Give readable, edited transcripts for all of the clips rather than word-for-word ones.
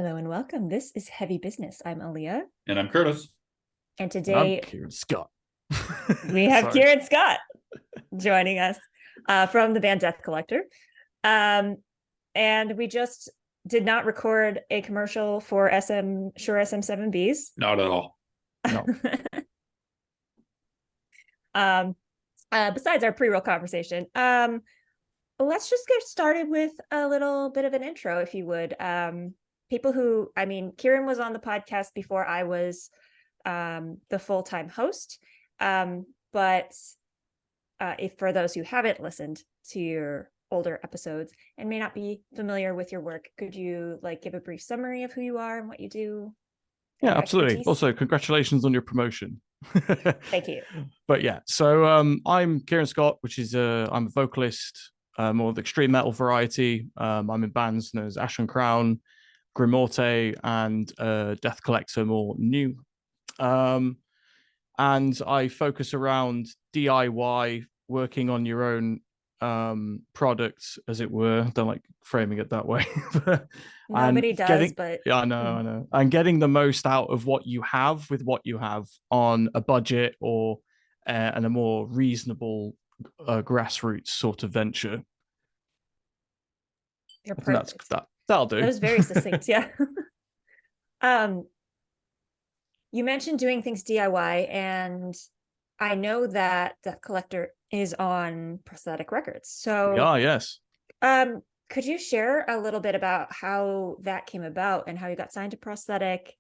Hello and welcome. This is Heavy Business. I'm Aaliyah. And I'm Curtis. And And I'm today Kieran Scott. we have Sorry. Kieran Scott joining us from the band Deathcollector. And we just did not record a commercial for Shure SM7Bs. Not at all. No. Besides our pre-roll conversation. Let's just get started with a little bit of an intro, if you would. People who, Kieran was on the podcast before I was the full-time host. But if for those who haven't listened to your older episodes and may not be familiar with your work, could you give a brief summary of who you are and what you do? Yeah, absolutely. Expertise? Also, congratulations on your promotion. Thank you. But yeah, so I'm Kieran Scott, which is I'm a vocalist, more of the extreme metal variety. I'm in bands known as Ash and Crown, Grimorte, and Deathcollector, more new. And I focus around DIY, working on your own products, as it were. I don't like framing it that way. Nobody does, but yeah, I know. And getting the most out of what you have with what you have on a budget or and a more reasonable grassroots sort of venture. You're perfect. That'll do. That was very succinct. Yeah. You mentioned doing things DIY, and I know that Deathcollector is on Prosthetic Records. So yeah, yes. Could you share a little bit about how that came about and how you got signed to Prosthetic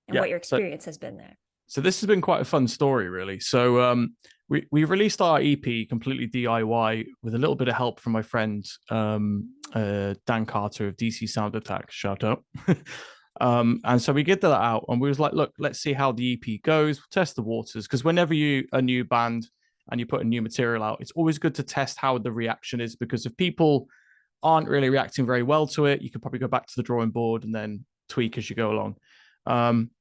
and what your experience has been there? So this has been quite a fun story, really. So we released our EP completely DIY with a little bit of help from my friend Dan Carter of DC Sound Attack. Shout out. And so we get that out and we was like, look, let's see how the EP goes. We'll test the waters, because whenever a new band and you put a new material out, it's always good to test how the reaction is, because if people aren't really reacting very well to it, you could probably go back to the drawing board and then tweak as you go along.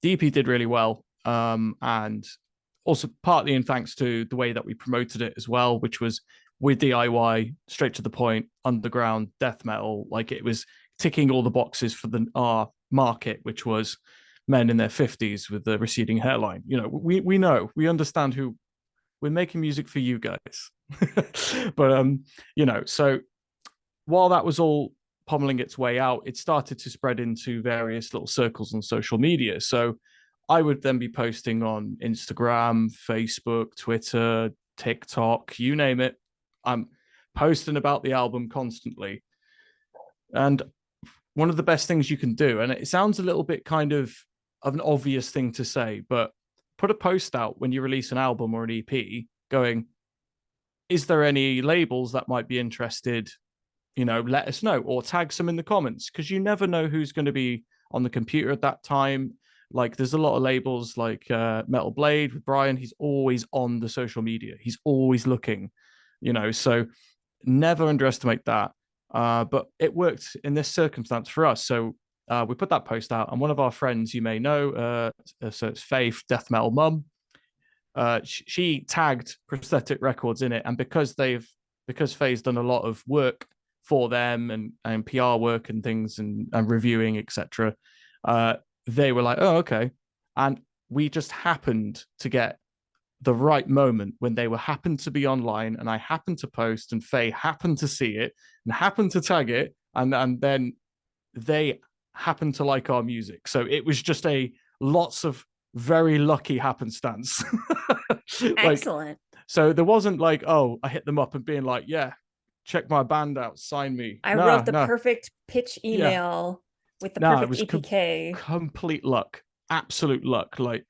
The EP did really well. And also partly in thanks to the way that we promoted it as well, which was with DIY, straight to the point, underground death metal. Like, it was ticking all the boxes for our market, which was men in their 50s with the receding hairline. You know, we understand who we're making music for, you guys. But so while that was all pommeling its way out, it started to spread into various little circles on social media. So I would then be posting on Instagram, Facebook, Twitter, TikTok, you name it. I'm posting about the album constantly. And one of the best things you can do, and it sounds a little bit kind of an obvious thing to say, but put a post out when you release an album or an EP going, is there any labels that might be interested? Let us know, or tag some in the comments, because you never know who's going to be on the computer at that time. Like, there's a lot of labels like Metal Blade with Brian. He's always on the social media. He's always looking, so never underestimate that. But it worked in this circumstance for us. So we put that post out, and one of our friends, you may know, so it's Faith, Death Metal Mum. She tagged Prosthetic Records in it, and because Faye's done a lot of work for them and PR work and things and reviewing, etc. They were like, oh, okay. And we just happened to get the right moment when they happened to be online, and I happened to post, and Faye happened to see it and happened to tag it. And then they happened to like our music. So it was just lots of very lucky happenstance. Excellent. So there wasn't like, oh, I hit them up and being like, yeah, check my band out, sign me. I wrote the perfect pitch email with the perfect EPK. Complete luck, absolute luck. Like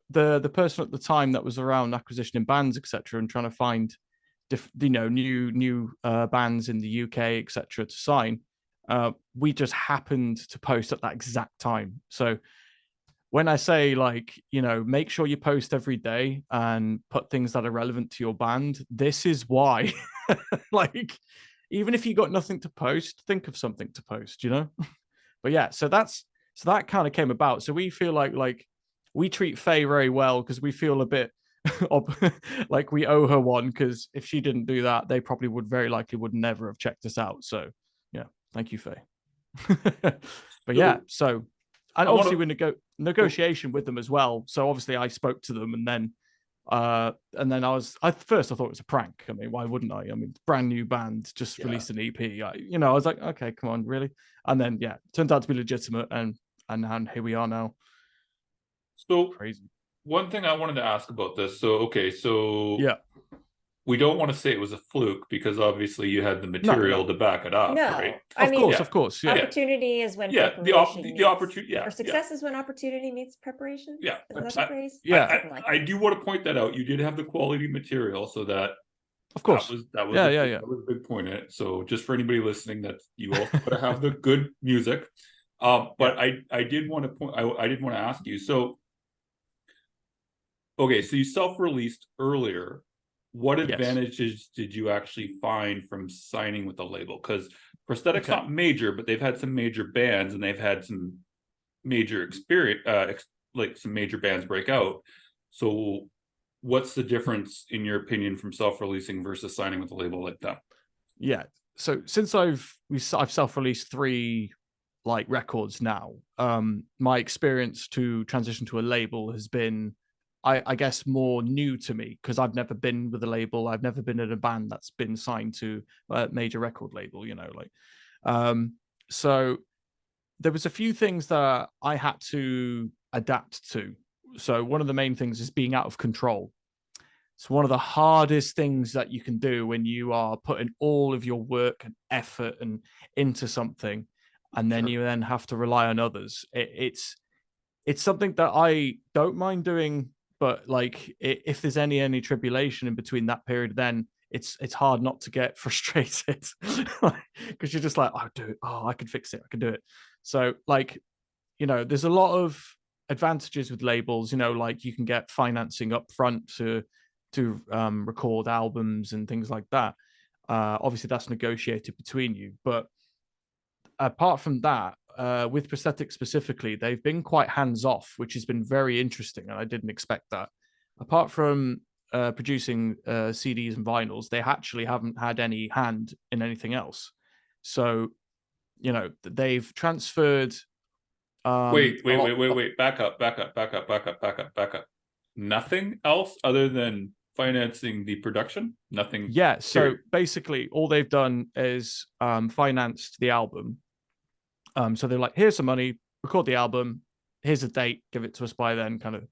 the person at the time that was around acquisitioning bands, etc., and trying to find new bands in the UK, etc., to sign. We just happened to post at that exact time. So when I say, make sure you post every day and put things that are relevant to your band, this is why. Even if you got nothing to post, think of something to post, But yeah, so that kind of came about. So we feel like we treat Faye very well, because we feel a bit like we owe her one, because if she didn't do that, they probably would never have checked us out. So yeah, thank you, Faye. But yeah, so And I want obviously to. we negotiation with them as well. So obviously I spoke to them, and then I thought it was a prank. I mean, why wouldn't I? I mean, brand new band just released an EP. I was like, okay, come on, really? And then turned out to be legitimate, and here we are now. So Crazy. one thing I wanted to ask about this. So Yeah. we don't want to say it was a fluke because obviously you had the No. material to back it up, No, right? I mean, Of course, yeah. opportunity is when Yeah, preparation the meets, opportunity, or success is when opportunity meets preparation. Yeah. Is that the phrase? Yeah. Something like I that. do want to point that out. You did have the quality material, so that Of course. that was Yeah. that was a big point in it. So just for anybody listening, that you also got to have the good music. But I did want to point. I did want to ask you. So okay, so you self-released earlier. What advantages did you actually find from signing with the label? Because Prosthetic's not major, but they've had some major bands, and they've had some major experience, like some major bands break out. So what's the difference, in your opinion, from self-releasing versus signing with a label like that? Yeah. So since I've self-released 3 like records now, my experience to transition to a label has been, I guess, more new to me, because I've never been with a label. I've never been in a band that's been signed to a major record label, so there was a few things that I had to adapt to. So one of the main things is being out of control. It's one of the hardest things that you can do when you are putting all of your work and effort and into something, and then you then have to rely on others. It's something that I don't mind doing, but like if there's any tribulation in between that period, then it's hard not to get frustrated, because you're just like, oh, do it. Oh, I can fix it. I can do it. So like, there's a lot of advantages with labels. Like you can get financing up front to record albums and things like that. Obviously, that's negotiated between you. But apart from that, with Prosthetic specifically, they've been quite hands off, which has been very interesting, and I didn't expect that. Apart from producing CDs and vinyls, they actually haven't had any hand in anything else. So, they've transferred. Wait. Back up. Nothing else other than financing the production? Nothing. Yeah. So basically, all they've done is financed the album. So they're like, here's some money, record the album, here's a date, give it to us by then, kind of,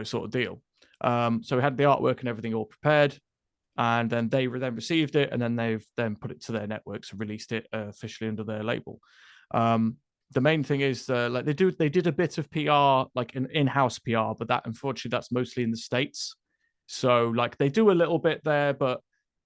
sort of deal. So we had the artwork and everything all prepared, and then they then received it, and then they've then put it to their networks and released it officially under their label. The main thing is like they did a bit of PR, like an in-house PR, but that, unfortunately, that's mostly in the States. So like they do a little bit there, but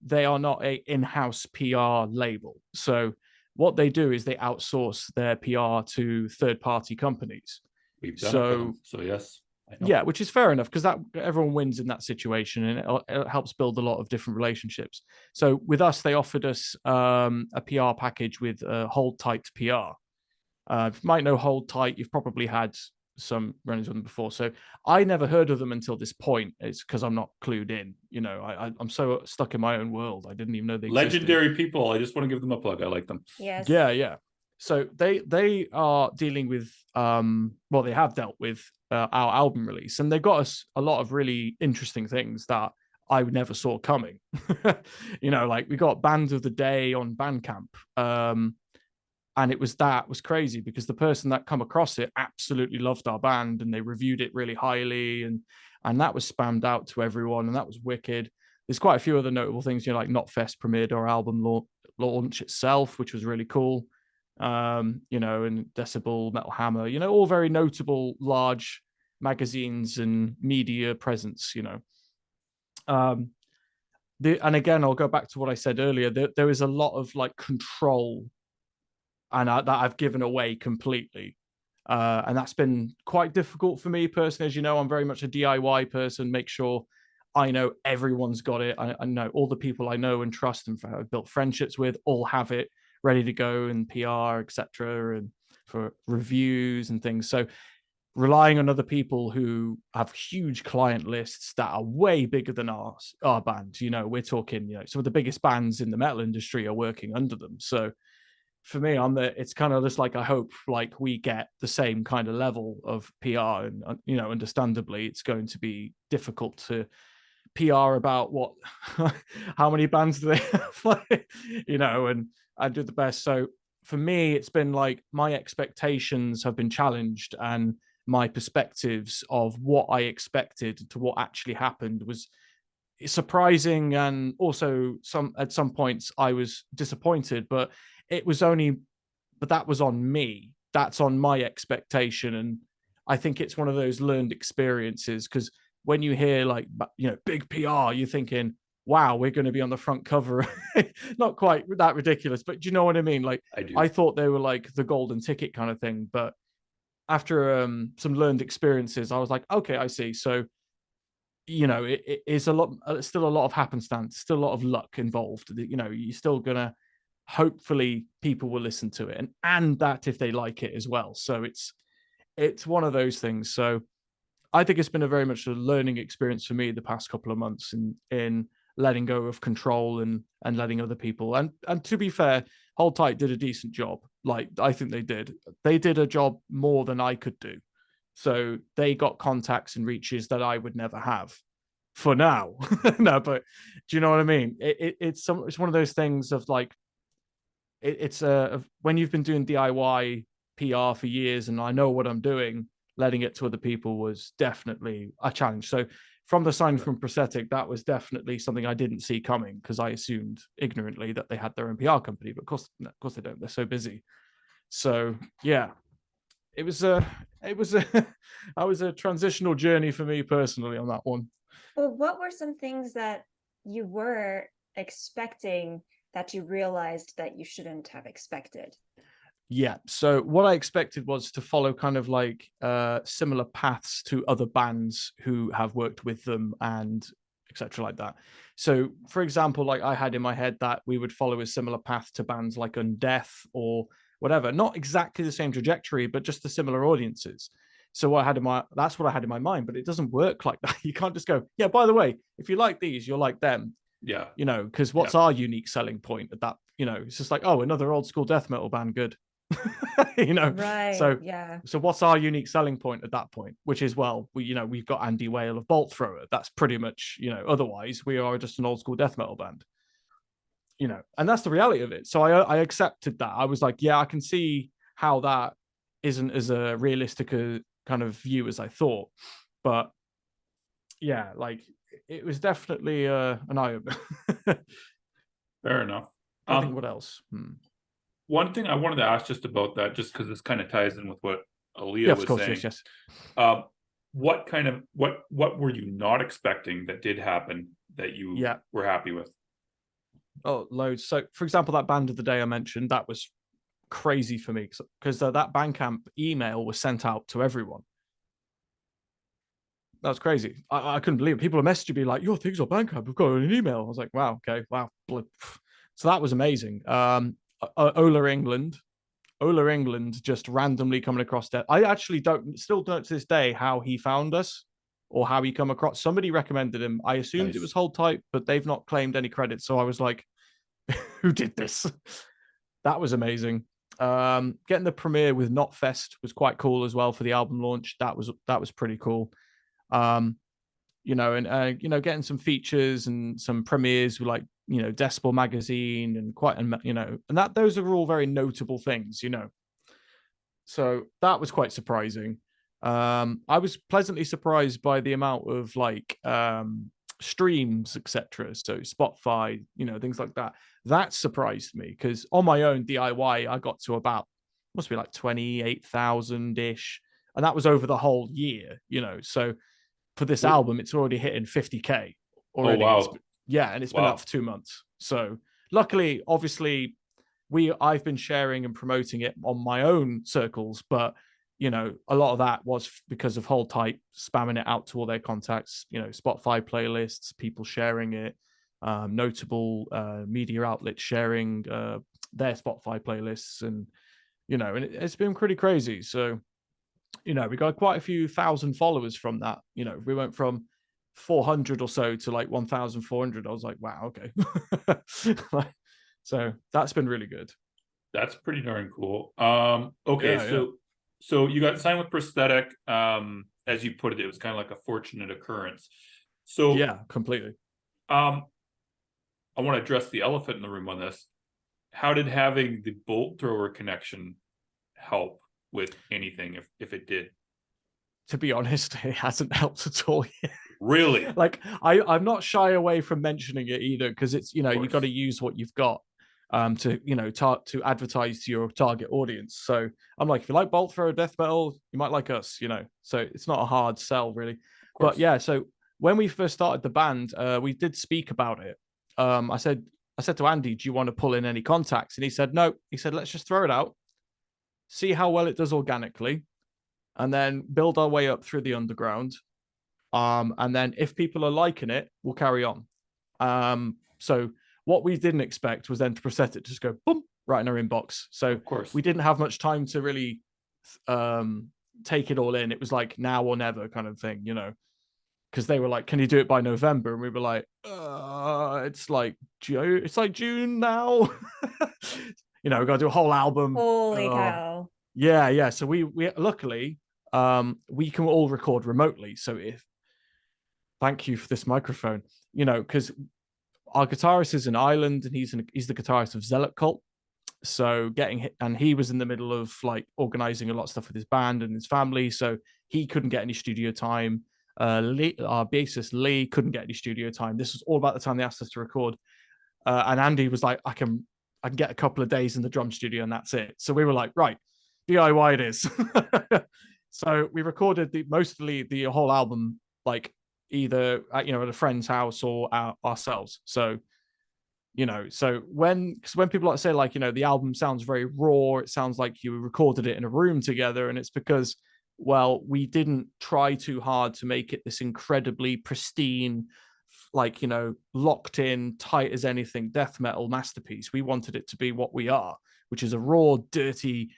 they are not a in-house PR label. So what they do is they outsource their PR to third-party companies. We've done it for them. So yes. Yeah, which is fair enough, because that everyone wins in that situation, and it helps build a lot of different relationships. So with us, they offered us a PR package with Hold Tight PR. You might know Hold Tight. You've probably had some runnings with them before. So I never heard of them until this point. It's because I'm not clued in. I'm so stuck in my own world. I didn't even know they existed. Legendary people. I just want to give them a plug. I like them. Yes. Yeah. So they are dealing with they have dealt with our album release, and they got us a lot of really interesting things that I never saw coming. Like we got Band of the Day on Bandcamp. And it was crazy, because the person that come across it absolutely loved our band, and they reviewed it really highly, and that was spammed out to everyone, and that was wicked. There's quite a few other notable things, like Knotfest premiered our album launch itself, which was really cool. And Decibel, Metal Hammer, all very notable large magazines and media presence. And again, I'll go back to what I said earlier. There is a lot of like control, and that I've given away completely. And that's been quite difficult for me personally. As you know, I'm very much a DIY person. Make sure I know everyone's got it. I know all the people I know and trust and I've built friendships with all have it ready to go, and PR, etc., and for reviews and things. So relying on other people who have huge client lists that are way bigger than our band. We're talking, some of the biggest bands in the metal industry are working under them. So for me, it's kind of just like, I hope like we get the same kind of level of PR, and understandably it's going to be difficult to PR about what how many bands do they have, and do the best. So for me, it's been like my expectations have been challenged, and my perspectives of what I expected to what actually happened was surprising, and also at some points I was disappointed, but that was on me. That's on my expectation, and I think it's one of those learned experiences, because when you hear like big PR, you're thinking, wow, we're going to be on the front cover. Not quite that ridiculous, but do you know what I mean? Like, I do. I thought they were like the golden ticket kind of thing, but after some learned experiences, I was like, okay, I see. So it is still a lot of happenstance, still a lot of luck involved. You're still gonna, hopefully people will listen to it, and that if they like it as well. So it's one of those things. So I think it's been a very much a learning experience for me the past couple of months in letting go of control and letting other people, and to be fair, Hold Tight did a decent job. Like, I think they did a job more than I could do. So they got contacts and reaches that I would never have for now. No, but do you know what I mean? It's one of those things of like, it's when you've been doing DIY PR for years, and I know what I'm doing, letting it to other people was definitely a challenge. So from the sign from Prosthetic, that was definitely something I didn't see coming, because I assumed ignorantly that they had their own PR company, but of course they don't. They're so busy. So yeah, it was a that was a transitional journey for me personally on that one. Well, what were some things that you were expecting that you realized that you shouldn't have expected? Yeah, so what I expected was to follow kind of like similar paths to other bands who have worked with them, and etc. like that. So for example, like I had in my head that we would follow a similar path to bands like Undeath or whatever, not exactly the same trajectory, but just the similar audiences. So that's what I had in my mind, but it doesn't work like that. You can't just go, yeah, by the way, if you like these, you'll like them. Yeah. Because what's our unique selling point at that? It's just like, oh, another old school death metal band, good. Right. So yeah. So what's our unique selling point at that point? Which is, well, we've got Andy Whale of Bolt Thrower. That's pretty much, otherwise we are just an old school death metal band. And that's the reality of it. So I accepted that. I was like, yeah, I can see how that isn't as a realistic kind of view as I thought. But yeah, like it was definitely an eye-opener. Fair enough. I think what else? One thing I wanted to ask just about that, just because this kind of ties in with what Aaliyah Yeah, was of course, saying. yes. What were you not expecting that did happen that you were happy with? Oh, loads. So, for example, that band of the day I mentioned, that was crazy for me, because that Bandcamp email was sent out to everyone. That was crazy. I couldn't believe it. People are messaging me like, your things on Bandcamp, we've got an email. I was like, wow, okay, wow. So that was amazing. Ola England just randomly coming across that. I actually still don't to this day how he found us or how he come across. Somebody recommended him. I assumed it was Hold Tight, but they've not claimed any credit. So I was like, who did this? That was amazing. Getting the premiere with Knotfest was quite cool as well for the album launch. That was pretty cool. And getting some features and some premieres with like, Decibel magazine and those are all very notable things, So that was quite surprising. I was pleasantly surprised by the amount of like streams, etc. So Spotify, things like that. That surprised me, because on my own DIY, I got to about, must be like 28,000 ish. And that was over the whole year, So for this album, it's already hitting 50K already. Oh, wow. And it's been out for 2 months. So luckily, obviously, I've been sharing and promoting it on my own circles, but a lot of that was because of Hold Tight spamming it out to all their contacts, Spotify playlists, people sharing it, notable media outlets sharing their Spotify playlists, and and it's been pretty crazy. So we got quite a few thousand followers from that. We went from 400 or so to like 1,400. I was like, wow, okay. So that's been really good. That's pretty darn cool. Okay, Yeah. so you got signed with Prosthetic. As you put it, it was kind of like a fortunate occurrence. So Yeah, completely. I want to address the elephant in the room on this. How did having the bolt thrower connection help with anything, if it did? To be honest, it hasn't helped at all yet. Really? Like I'm not shy away from mentioning it either, because it's, you got to use what you've got to, to advertise to your target audience. So I'm like, if you like bolt thrower death metal, you might like us, so it's not a hard sell really. But yeah, so when we first started the band, we did speak about it. I said to Andy, do you want to pull in any contacts? And he said no. He said, let's just throw it out, see how well it does organically, and then build our way up through the underground. And then if people are liking it, we'll carry on. So what we didn't expect was then to Prosthetic just go boom right in our inbox. So of course, we didn't have much time to really take it all in. It was like now or never kind of thing, because they were like, "Can you do it by November?" And we were like, "It's like June now." We got to do a whole album. Holy cow! Yeah. So we luckily we can all record remotely. So thank you for this microphone, because our guitarist is in Ireland and he's the guitarist of Zealot Cult. So and he was in the middle of like organizing a lot of stuff with his band and his family. So he couldn't get any studio time. Lee, our bassist Lee, couldn't get any studio time. This was all about the time they asked us to record. And Andy was like, I can get a couple of days in the drum studio and that's it. So we were like, right, DIY it is. So we recorded mostly the whole album, like either at a friend's house or ourselves. So so when people like say like the album sounds very raw, it sounds like you recorded it in a room together, and it's because, well, we didn't try too hard to make it this incredibly pristine, like locked in, tight as anything death metal masterpiece. We wanted it to be what we are, which is a raw, dirty,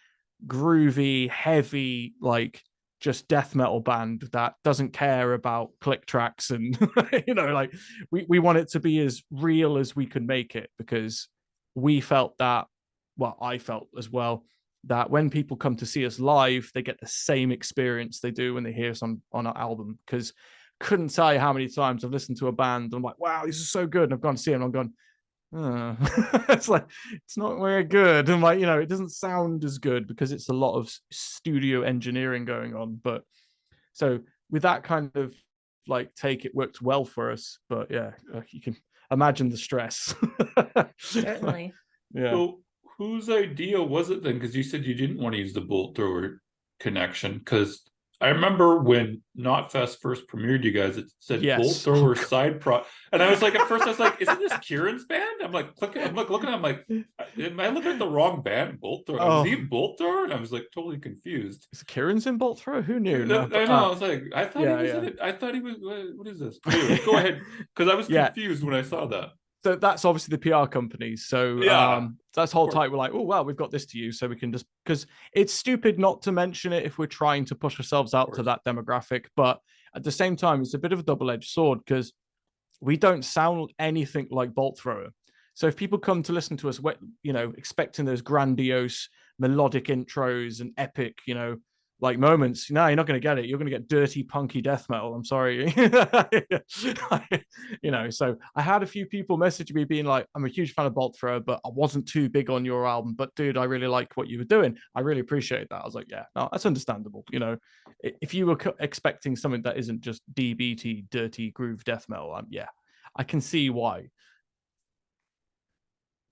groovy, heavy, like just death metal band that doesn't care about click tracks and like we want it to be as real as we could make it, because we felt that, well, I felt as well, that when people come to see us live, they get the same experience they do when they hear us on our album. Because couldn't tell you how many times I've listened to a band and I'm like, wow, this is so good, and I've gone to see them and I've gone, it's like, it's not very good. And like, it doesn't sound as good because it's a lot of studio engineering going on. But so with that kind of like take, it worked well for us. But yeah, you can imagine the stress. Certainly. Yeah. So whose idea was it then? Because you said you didn't want to use the bolt thrower connection. Because I remember when Knotfest first premiered you guys, it said bolt thrower side pro, and I was like, at first I was like, isn't this Kieran's band? I'm like looking, am I looking at the wrong band? Bolt thrower. Was he in bolt thrower? And I was like totally confused. Is Kieran's in bolt thrower? Who knew? No, I know. I was like, I thought he was in it. I thought he was. What is this? Anyway, go ahead, because I was confused when I saw that. So that's obviously the PR companies. So that's whole tight. We're like, oh, well, we've got this to use. So we can just, because it's stupid not to mention it if we're trying to push ourselves out to that demographic. But at the same time, it's a bit of a double-edged sword, because we don't sound anything like Bolt Thrower. So if people come to listen to us, expecting those grandiose melodic intros and epic, like moments, no, you're not going to get it. You're going to get dirty, punky death metal. I'm sorry. So I had a few people message me being like, I'm a huge fan of Bolt Thrower, but I wasn't too big on your album. But dude, I really like what you were doing. I really appreciate that. I was like, yeah, no, that's understandable. If you were expecting something that isn't just DBT, dirty groove death metal, yeah, I can see why.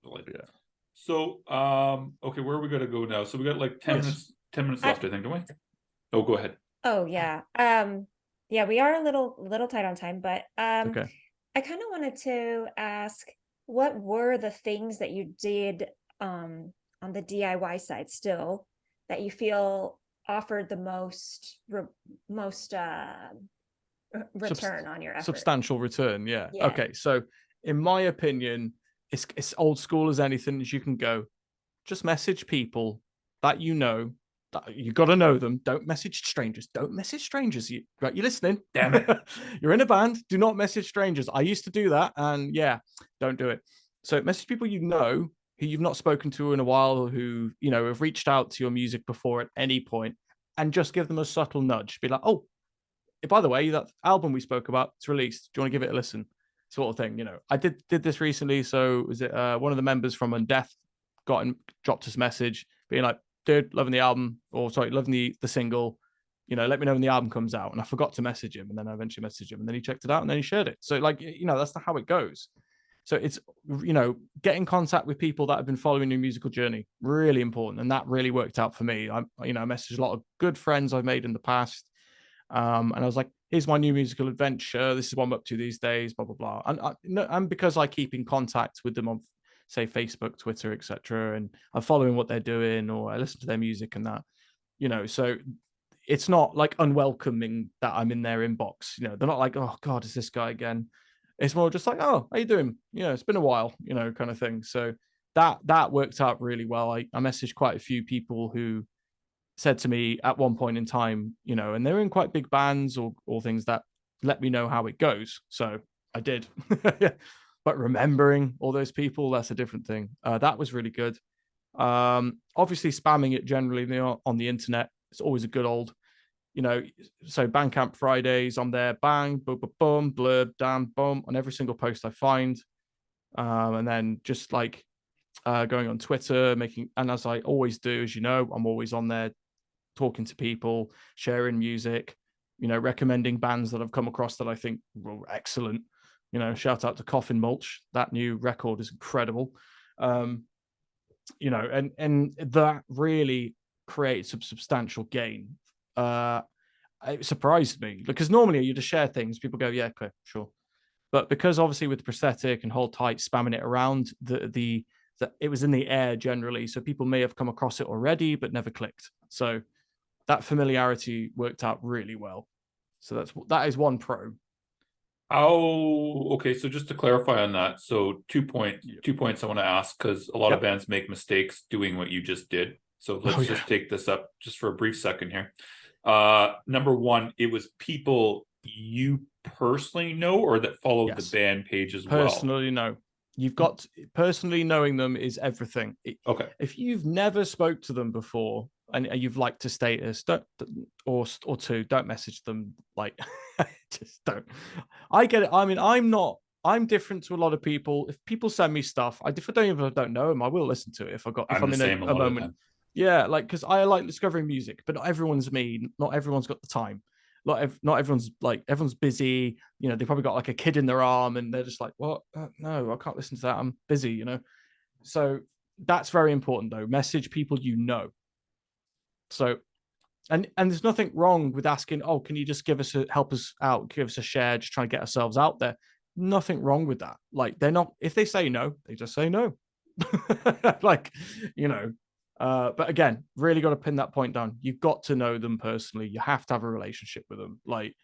Yeah. So, okay, where are we going to go now? So we got like 10 minutes left, I think, don't we? Oh, go ahead. Oh yeah. Yeah, we are a little tight on time, but okay. I kind of wanted to ask, what were the things that you did on the DIY side still that you feel offered the most return on your effort? Substantial return, yeah. Okay, so in my opinion, it's old school as anything as you can go. Just message people that you got to know them. Don't message strangers. Don't message strangers. You're listening? Damn it. You're in a band. Do not message strangers. I used to do that, and yeah, don't do it. So message people who you've not spoken to in a while, who, you know, have reached out to your music before at any point, and just give them a subtle nudge. Be like, oh, by the way, that album we spoke about, it's released. Do you want to give it a listen? Sort of thing. You know, I did this recently. So was it one of the members from Undeath dropped us a message being like, dude, loving the album, or sorry, loving the single. You know, let me know when the album comes out. And I forgot to message him, and then I eventually messaged him, and then he checked it out, and then he shared it. So like, you know, that's how it goes. So it's, you know, get in contact with people that have been following your musical journey, really important. And that really worked out for me. I messaged a lot of good friends I've made in the past. And I was like, here's my new musical adventure. This is what I'm up to these days, blah, blah, blah. And because I keep in contact with them on, say, Facebook, Twitter, etc., and I'm following what they're doing, or I listen to their music and that, you know, so it's not like unwelcoming that I'm in their inbox. You know, they're not like, oh God, is this guy again? It's more just like, oh, how you doing? You know, it's been a while, you know, kind of thing. So that worked out really well. I messaged quite a few people who said to me at one point in time, you know, and they're in quite big bands or things, that let me know how it goes. So I did. But remembering all those people, that's a different thing. That was really good. Obviously spamming it generally on the internet, it's always a good old, you know, so Bandcamp Fridays, I'm there, bang, boom, boom, boom, blurb, damn, boom, on every single post I find. And then just like going on Twitter, and as I always do, as you know, I'm always on there talking to people, sharing music, you know, recommending bands that I've come across that I think were excellent. You know, shout out to Coffin Mulch. That new record is incredible. You know, and that really creates some substantial gain. It surprised me, because normally you just share things, people go, yeah, okay, sure. But because obviously with Prosthetic and Hold Tight spamming it around, it was in the air generally, so people may have come across it already but never clicked. So that familiarity worked out really well. So that is one pro. Oh, okay. So just to clarify on that, so 2 points I want to ask, because a lot of bands make mistakes doing what you just did. So let's just take this up just for a brief second here. Number one, it was people you personally know, or that followed the band page as well? Personally, no. You've got personally knowing them is everything. Okay. If you've never spoke to them before and you've liked a status, don't message them. Like, just don't. I get it. I mean, I'm different to a lot of people. If people send me stuff, if I don't know them, I will listen to it if I'm in a moment. Yeah, like, because I like discovering music, but not everyone's me. Not everyone's got the time. Not everyone's everyone's busy. You know, they probably got like a kid in their arm, and they're just like, "What? No, I can't listen to that. I'm busy." You know, so that's very important though. Message people you know. So, and there's nothing wrong with asking, "Oh, can you just help us out, give us a share, just try and get ourselves out there." Nothing wrong with that. Like, they're not. If they say no, they just say no. Like, you know. But again, really got to pin that point down. You've got to know them personally. You have to have a relationship with them. Like,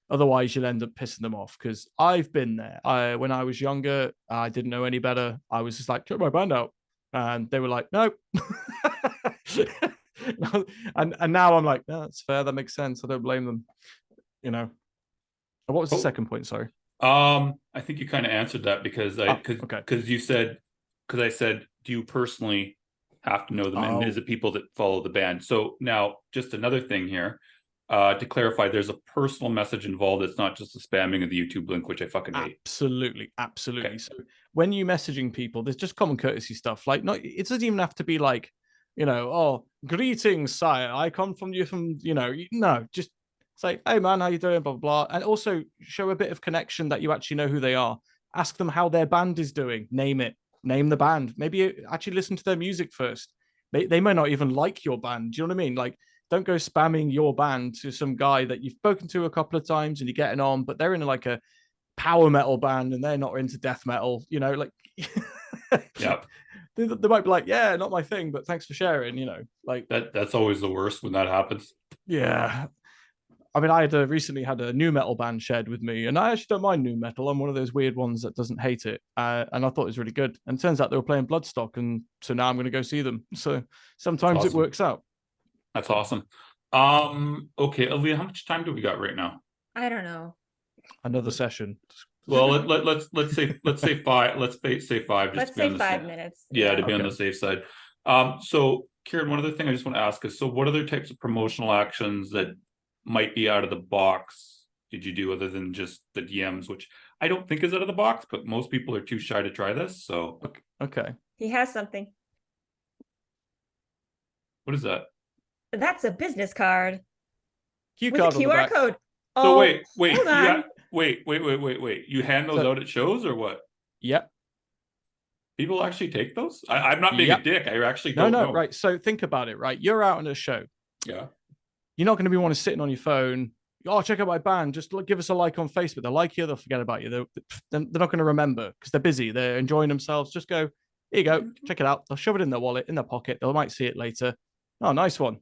otherwise you'll end up pissing them off. Because I've been there. When I was younger, I didn't know any better. I was just like, check my band out. And they were like, no. and now I'm like, no, that's fair. That makes sense. I don't blame them. You know. What was the second point? Sorry. I think you kind of answered that, because you said, because I said, do you personally have to know them, and is it people that follow the band? So now, just another thing here, to clarify, there's a personal message involved. It's not just the spamming of the YouTube link, which I fucking hate. Absolutely. Okay. So when you messaging people, there's just common courtesy stuff. Like, no, it doesn't even have to be like, you know, oh, greetings, sire, I come from you from, you know, no, just say, hey man, how you doing, blah, blah, blah. And also show a bit of connection that you actually know who they are. Ask them how their band is doing. Name it. Name the band. Maybe actually listen to their music first. They may not even like your band. Do you know what I mean? Like, don't go spamming your band to some guy that you've spoken to a couple of times and you're getting on, but they're in like a power metal band and they're not into death metal. You know, like, yep. They might be like, yeah, not my thing, but thanks for sharing. You know, like that's always the worst when that happens. Yeah. I mean, I recently had a new metal band shared with me, and I actually don't mind new metal. I'm one of those weird ones that doesn't hate it. And I thought it was really good. And it turns out they were playing Bloodstock, and so now I'm going to go see them. So sometimes it works out. That's awesome. Okay, Aaliyah, how much time do we got right now? I don't know. Another session. Well, let's say 5. Say 5. Just Let's to be on say the 5 minutes. Yeah, to be on Okay. the safe side. So Kieran, one other thing I just want to ask is, so what other types of promotional actions that might be out of the box did you do other than just the DMs, which I don't think is out of the box, but most people are too shy to try this. So Okay. He has something. what is that? That's a business card Cue with a card on the QR back. code. So Oh, wait, hold on. wait. You hand those So- out at shows or what? Yep. People actually take those? I'm not being a Yep. dick. I actually No, don't no, know. right. So think about it, right? You're out on a show. Yeah. You're not going to be one sitting on your phone. Oh, check out my band. Just give us a like on Facebook. They'll like you. They'll forget about you. They're not going to remember because they're busy. They're enjoying themselves. Just go, here you go. Check it out. They'll shove it in their wallet, in their pocket. They might see it later. Oh, nice one.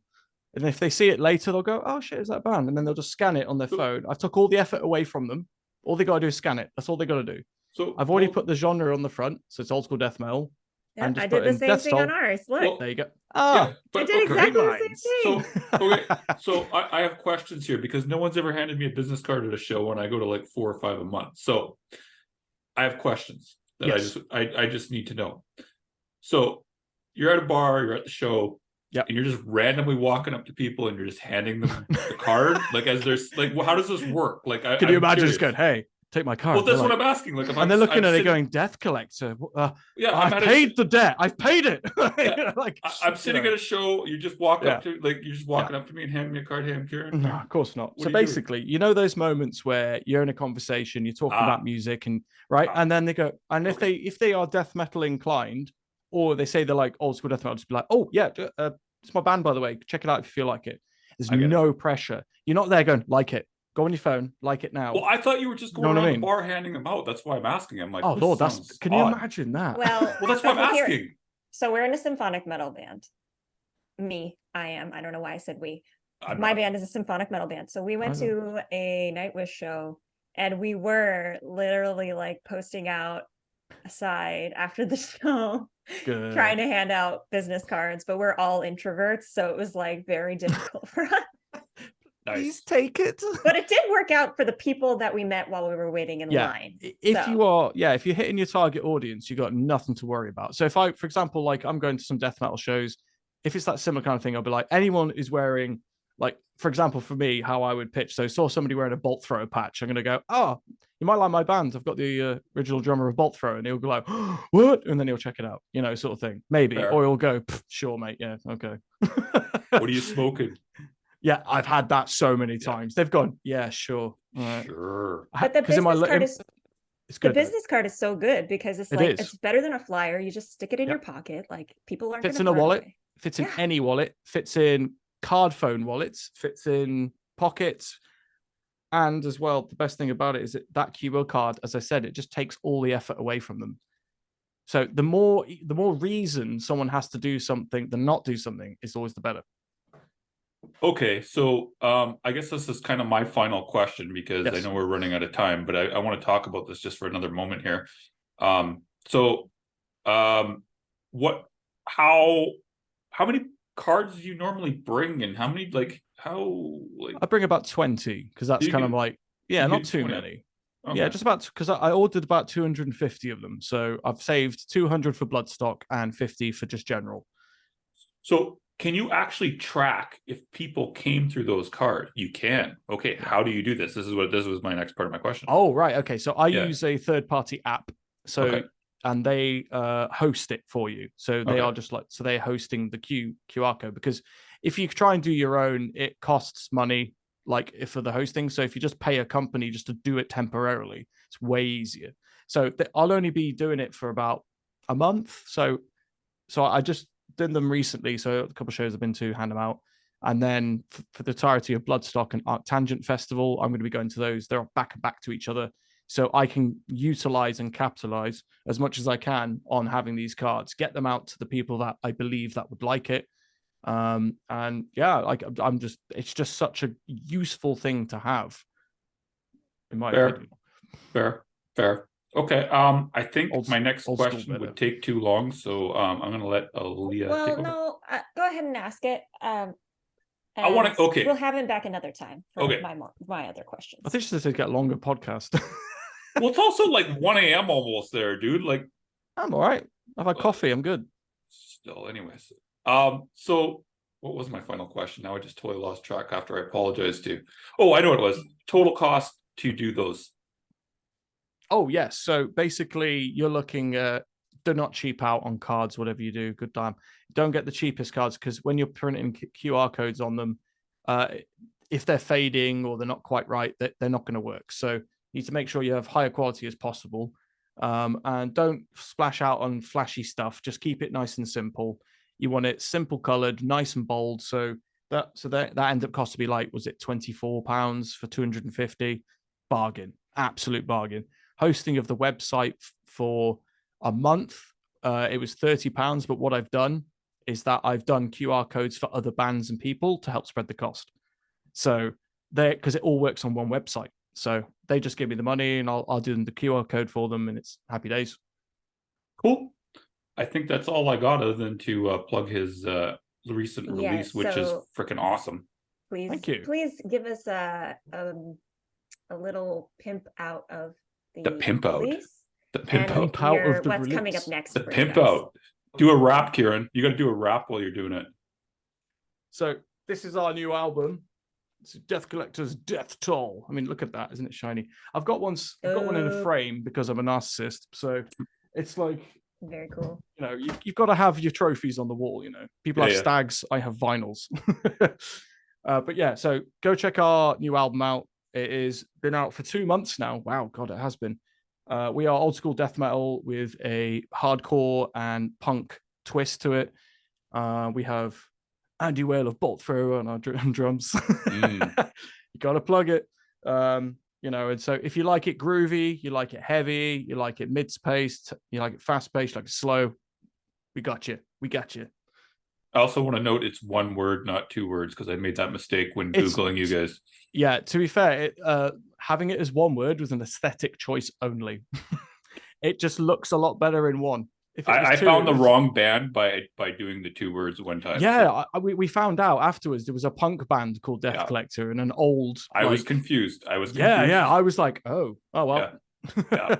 And if they see it later, they'll go, oh, shit, is that band? And then they'll just scan it on their phone. I took all the effort away from them. All they got to do is scan it. That's all they got to do. So I've already put the genre on the front. So it's old school death metal. Yeah, And just I did put the in same Death thing on Toll. ours. Look, Well, There you go. yeah, I did exactly the same thing. So I have questions here because no one's ever handed me a business card at a show when I go to like 4 or 5 a month. So I have questions that Yes. I just need to know. So you're at a bar, you're at the show, Yep. and you're just randomly walking up to people and you're just handing them the card. Like, as there's like, well, how does this work? Like, Can you I'm imagine curious. just going, hey, take my card? Well, that's They're what like, I'm asking. Like, if and they're looking I'm at it sitting- going, Deathcollector. yeah, I've paid the debt. I've paid it. Yeah. Like I'm sitting at a show. You just walk Yeah. up to you're just walking up to me and handing me a card. Hey, I'm Kieran. No, of course not. What So are you doing? basically, you know those moments where you're in a conversation, you're talking about music, and right, and then they go, and if they are death metal inclined, or they say they're like old school death metal, just be like, oh yeah, it's my band by the way. Check it out if you feel like it. There's no pressure. You're not there going like it. Go on your phone, like it now. Well, I thought you were just going around the bar handing them out. That's why I'm asking. I'm like, oh this Lord, sounds can you odd. imagine that? Well, Well, that's why I'm but here- asking. So we're in a symphonic metal band. I am. I don't know why I said we. I'm My not. band is a symphonic metal band. So we went Oh. to a Nightwish show and we were literally like posting out aside after the show, Good. trying to hand out business cards, but we're all introverts. So it was like very difficult for us. Nice. take it. But it did work out for the people that we met while we were waiting in line. If So- you are, if you're hitting your target audience, you got nothing to worry about. So if I, for example, like I'm going to some death metal shows, if it's that similar kind of thing, I'll be like, anyone who's wearing, like, for example, for me, how I would pitch. So saw somebody wearing a Bolt Thrower patch. I'm going to go, oh, you might like my band. I've got the original drummer of Bolt Thrower. And he'll go like, what? And then he'll check it out, sort of thing. Maybe. Fair. Or he'll go, sure, mate. Yeah, okay. What are you smoking? Yeah, I've had that so many times. They've gone, yeah, sure. All right. Sure. But the 'Cause in my business li- card in- is It's the good. though. business card is so good because it's It like is. it's better than a flyer. You just stick it in Yep. your pocket. Like people aren't Fits gonna in a throw it wallet. away. Fits in Yeah. any wallet, fits in card phone wallets, fits in pockets. And as well, the best thing about it is that QR card, as I said, it just takes all the effort away from them. So the more reason someone has to do something than not do something is always the better. Okay, so I guess this is kind of my final question because I Yes. know we're running out of time, but I want to talk about this just for another moment here. How many cards do you normally bring, and how many I bring about 20 because that's You kind of get- like, you not get too 20. many. Okay. Yeah, just about because I ordered about 250 of them. So I've saved 200 for bloodstock and 50 for just general. So can you actually track if people came through those cards? You can. Okay, how do you do this? This was my next part of my question. Oh, right. Okay. So I Yeah. use a third-party app. So Okay. and they host it for you. So they Okay. are just like they're hosting the QR code because if you try and do your own, it costs money like for the hosting. So if you just pay a company just to do it temporarily, it's way easier. So I'll only be doing it for about a month. So I just did them recently. So a couple of shows I've been to, hand them out. And then for the entirety of Bloodstock and Arctangent Festival, I'm going to be going to those. They're back and back to each other. So I can utilize and capitalize as much as I can on having these cards, get them out to the people that I believe that would like it. And yeah, like it's just such a useful thing to have, in my opinion. Fair. Okay. I think Old- my next old school question better. would take too long, so I'm going to let Aaliyah take Well, over. no, go ahead and ask it. I wanna- and okay. We'll have him back another time for Okay. my other questions. I think she said to get a longer podcast. Well, it's also like 1 a.m. almost there, dude. Like, I'm all right. I've had coffee. I'm good. still, anyways. So what was my final question? Now I just totally lost track after I apologized to. Oh, I know what it was. Total cost to do those. Oh, yes. So basically, you're looking at do not cheap out on cards, whatever you do. Good time. Don't get the cheapest cards because when you're printing QR codes on them, if they're fading or they're not quite right, they're not going to work. So you need to make sure you have higher quality as possible. And don't splash out on flashy stuff. Just keep it nice and simple. You want it simple colored, nice and bold. So that ended up cost to be like, was it £24 for 250? Bargain, absolute bargain. Hosting of the website for a month, it was £30. But what I've done is that I've done QR codes for other bands and people to help spread the cost. So because it all works on one website. So they just give me the money and I'll do them the QR code for them and it's happy days. Cool. I think that's all I got other than to plug his recent release, which is freaking awesome. Please, thank you. Please give us a little pimp out of the pimp out. Release. The pimp out of the what's release. coming up next. The pimp out. Do a rap, Kieran. You got to do a rap while you're doing it. So this is our new album. It's Deathcollector's Death Toll. I mean, look at that. Isn't it shiny? I've got one in a frame because I'm a narcissist. So it's like, very cool. You know, you've got to have your trophies on the wall. You know, people have stags. I have vinyls. But yeah, so go check our new album out. It has been out for 2 months now. Wow, God, it has been. We are old school death metal with a hardcore and punk twist to it. We have Andy Whale of Bolt Thrower on our drums. You got to plug it. You know, and so if you like it groovy, you like it heavy, you like it mid-paced, you like it fast-paced, like slow, we got you. We got you. I also want to note it's one word, not 2 words, because I made that mistake when Googling you guys. Yeah, to be fair, having it as one word was an aesthetic choice only. It just looks a lot better in one. I found the wrong band by doing the 2 words one time. Yeah, so. We found out afterwards there was a punk band called Deathcollector and an old. I was confused. Yeah. I was like, oh well. Yeah.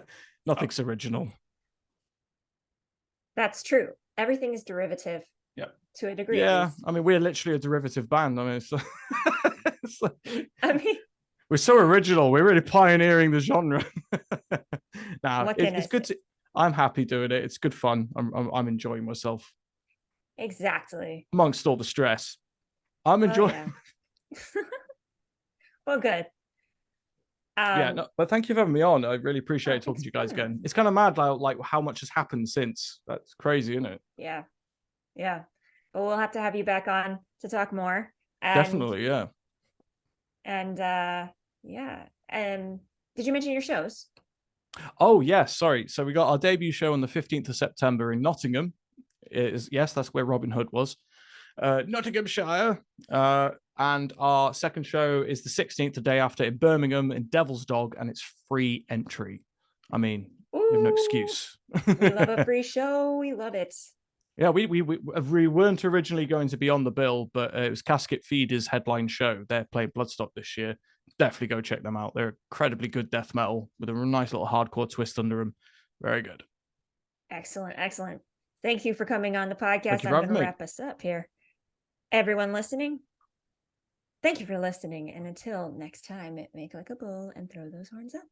Nothing's original. That's true. Everything is derivative. Yeah. To a degree. Yeah, I mean, we're literally a derivative band. I mean, it's like, I mean, we're so original. We're really pioneering the genre. Now, it's good to. I'm happy doing it. It's good fun. I'm enjoying myself. Exactly. Amongst all the stress, I'm enjoying. Yeah. Well, good. No, but thank you for having me on. I really appreciate talking to you guys again. It's kind of mad, like how much has happened since. That's crazy, isn't it? Yeah. But we'll have to have you back on to talk more. Definitely, yeah. And did you mention your shows? Oh, yes, sorry. So we got our debut show on the 15th of September in Nottingham. Yes, that's where Robin Hood was. Nottinghamshire. And our second show is the 16th, the day after, in Birmingham in Devil's Dog, and it's free entry. I mean, we have no excuse. We love a free show. We love it. Yeah, we weren't originally going to be on the bill, but it was Casket Feeder's headline show. They're playing Bloodstock this year. Definitely go check them out. They're incredibly good death metal with a nice little hardcore twist under them. Very good. Excellent. Thank you for coming on the podcast. I'm going to wrap us up here. Everyone listening, thank you for listening. And until next time, make like a bull and throw those horns up.